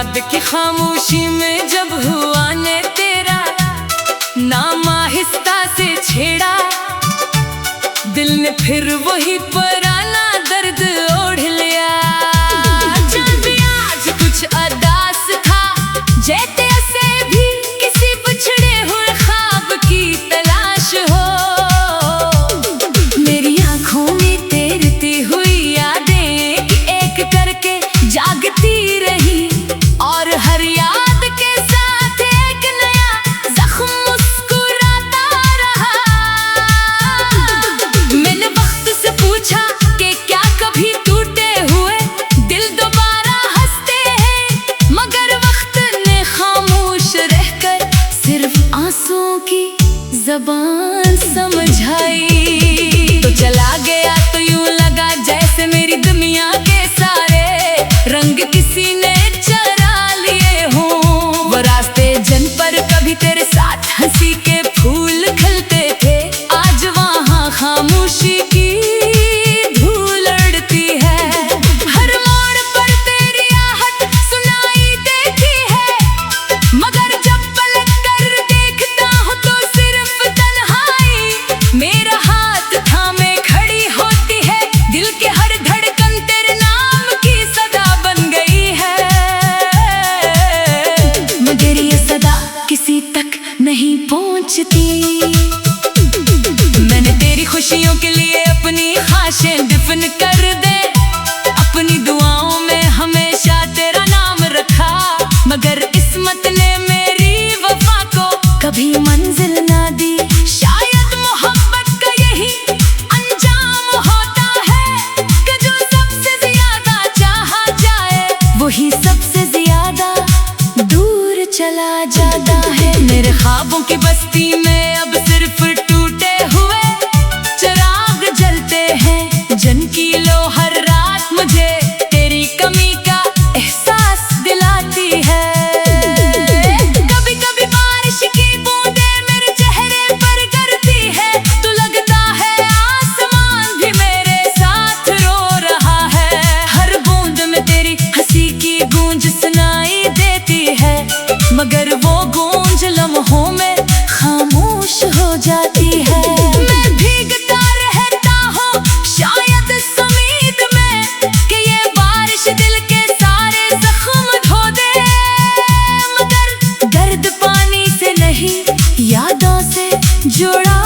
याद की खामोशी में जब हुआ ने तेरा नाम आहिस्ता से छेड़ा, दिल ने फिर वही पुराना दर्द ओढ़ लिया। चल भी आज कुछ अदास था, जैसे ऐसे भी किसी बिछड़े हुए ख्वाब की तलाश हो। मेरी आंखों में तैरती हुई यादें एक करके जागती रही, और हर याद के साथ एक नया जख्म मुस्कुराता रहा। मैंने वक्त से पूछा कि क्या कभी टूटे हुए दिल दोबारा हंसते हैं, मगर वक्त ने खामोश रहकर सिर्फ आंसुओं की ज़बान समझाई। तो चला गया तो यूं लगा जैसे मेरी दुनिया के सारे रंग किसी ने चरा लिए हों। वो रास्ते जिन पर कभी तेरे साथ हंसी के फूल खिलते थे, आज वहाँ खामोशी की धूल उड़ती है। हर मोड़ पर तेरी आहट सुनाई देती है, मगर जब पलट कर देखता हूँ तो सिर्फ तन्हाई मेरा हाथ थामे खड़ी होती है। दिल के हर धड़कन तेरे नाम की सदा बन गई है, मगर ये सदा किसी तक नहीं पहुँचती। मैंने तेरी खुशियों के लिए अपनी ख्वाहिशें दफन कर दे, अपनी दुआओं में हमेशा तेरा नाम रखा, मगर किस्मत ने मेरी वफा को कभी मंजिल ना दी। शायद मोहब्बत का यही अंजाम होता है कि जो सबसे ज्यादा चाहा जाए वही सबसे ज्यादा दूर चला जाता है। मेरे ख्वाबों की बस्ती में अब सिर्फ टूटे हुए चिराग जलते हैं, जिनकी लो हर रात मुझे तेरी कमी का एहसास दिलाती है। कभी कभी बारिश की बूंदें मेरे चेहरे पर गिरती है, तो लगता है आसमान भी मेरे साथ रो रहा है। हर बूंद में तेरी हंसी की गूंज सुनाई देती है, मगर वो गूंज लम्हों में खामोश हो जाती है। मैं भीगता रहता हूँ शायद इस उम्मीद में कि ये बारिश दिल के सारे जख्म धो दे, मगर दर्द पानी से नहीं यादों से जुड़ा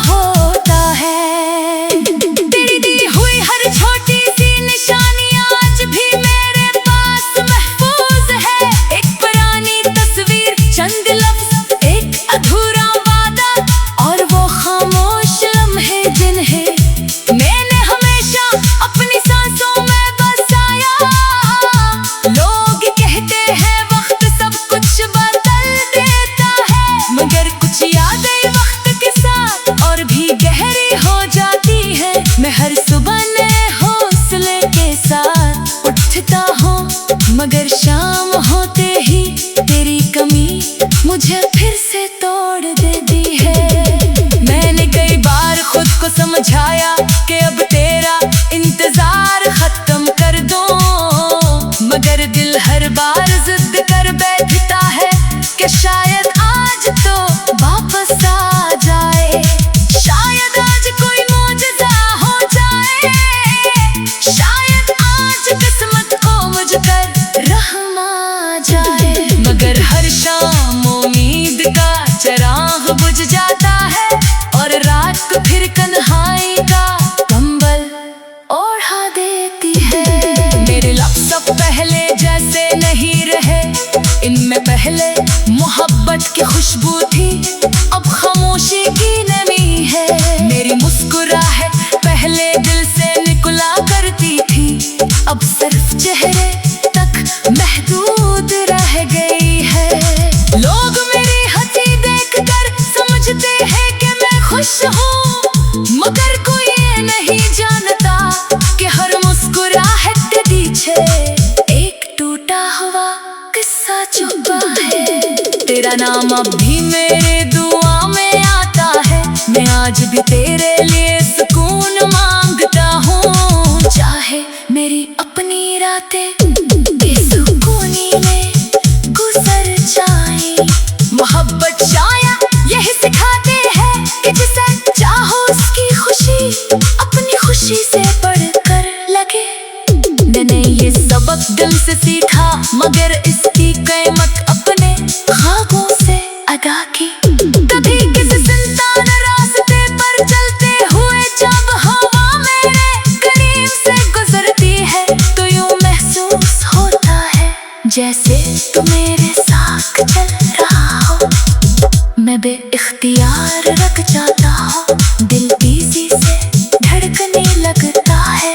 होता है। तेरी दी हुई हर छोटी सी निशानी आज भी मेरे पास महफूज है। एक पुरानी तस्वीर, चंद लफ्ज, एक अधूरा वादा, और वो खामोश लम्हे जिन्हें मैंने हमेशा अपनी सांसों में बसाया। लोग कहते हैं वक्त सब कुछ बदल देता है, मगर कुछ यादें वक्त के साथ और भी गहरी हो जाती है। मैं हर सुबह नए हौसले के साथ उठता हूँ, मगर शाम होते ही तेरी कमी मुझे फिर से तोड़ देती है। मैंने कई बार खुद को समझाया कि अब तेरा इंतजार खत्म कर दूं, मगर दिल हर बार जिद कर बैठता है कि शायद आज तो वापस आ जाए। शायद आज कोई मौजज़ा हो जाए, शायद आज किस्मत को मुझ पर रहम आ जाए। मगर हर शाम उम्मीद का चिराग बुझ जाता है, और रात को फिर तन्हाई का कंबल ओढ़ा देती है। मेरे लफ्ज़ अब पहले जैसे नहीं रहे, इनमें पहले मोहब्बत की खुशबू थी, अब खामोशी की नमी है। मेरी मुस्कुराहट पहले दिल से निकला करती थी, अब सिर्फ चेहरे तक महदूद रह गई है। लोग मेरी हंसी देखकर समझते हैं कि मैं खुश हूँ, मगर कोई ये नहीं जानता कि हर मुस्कुराहट के पीछे एक टूटा हुआ किस्सा छुपा है। तेरा नाम अब भी मेरे दुआ में आता है, मैं आज भी तेरे लिए सुकून मांगता हूँ। चाहे मेरी अपनी रातें बेसुकूनी में मगर इसकी कीमत अपने ख्वाबों से अदा की। कभी किसी सुनसान रास्ते पर चलते हुए जब हवा मेरे करीब से गुजरती है तो यूं महसूस होता है जैसे तू मेरे साथ चल रहा हो। मैं बेइख्तियार रख जाता हूँ, दिल तेजी से धड़कने लगता है,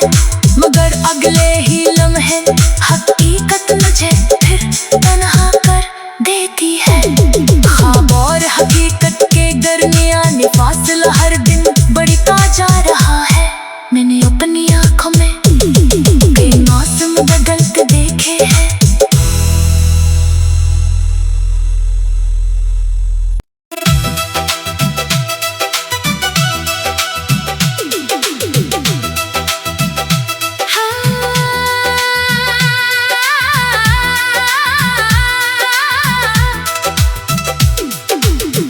मगर अगले ही लम्हे हकीकत मुझे फिर तन्हा कर देती है। ख्वाब और हकीकत के दरमियान फासला हर दिन बढ़ता जा रहा है। मैंने अपनी आँखों में कई मौसम बदलते देखे हैं।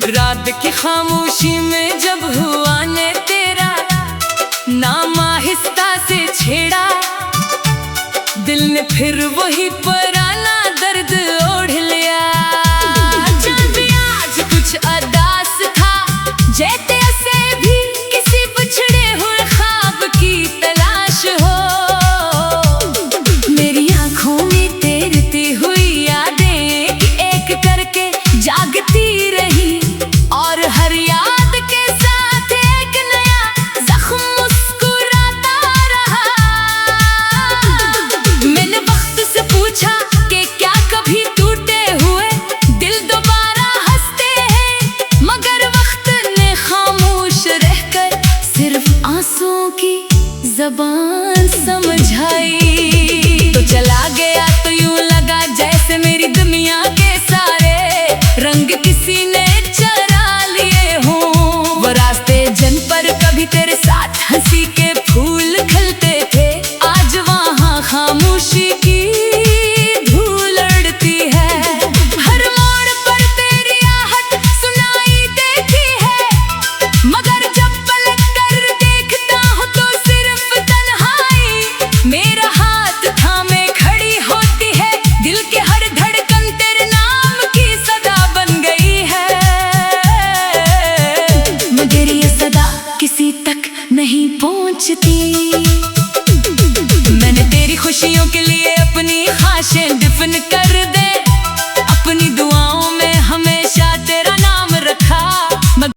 रात की खामोशी में जब हुआ ने तेरा नाम आहिस्ता से छेड़ा, दिल ने फिर वही पुराना दर्द ओढ़ लिया। चल भी आज कुछ अदास था, जैसे ऐसे भी किसी बिछड़े हुए ख्वाब की तलाश हो। मेरी आंखों में तैरती हुई यादें एक करके जागती रही, और हर याद के साथ एक नया जख्म मुस्कुराता रहा। मैंने वक्त से पूछा कि क्या कभी टूटे हुए दिल दोबारा हंसते हैं, मगर वक्त ने खामोश रहकर सिर्फ आंसुओं की ज़बान समझाई। तो चला गया तो यूं लगा जैसे मेरी दुनिया के सारे रंग किसी ने तेरे साथ हंसी के फूल खिलते थे, आज वहाँ खामोशी की धूल उड़ती है। हर मोड़ पर तेरी आहट सुनाई देती है, मगर जब पलट कर देखता हूँ तो सिर्फ तन्हाई मेरा हाथ थामे खड़ी होती है। दिल के हर धड़कन तेरे नाम की सदा बन गई है, मगर ये सदा किसी तक नहीं पहुंचती। मैंने तेरी खुशियों के लिए अपनी ख्वाहिशें दफन कर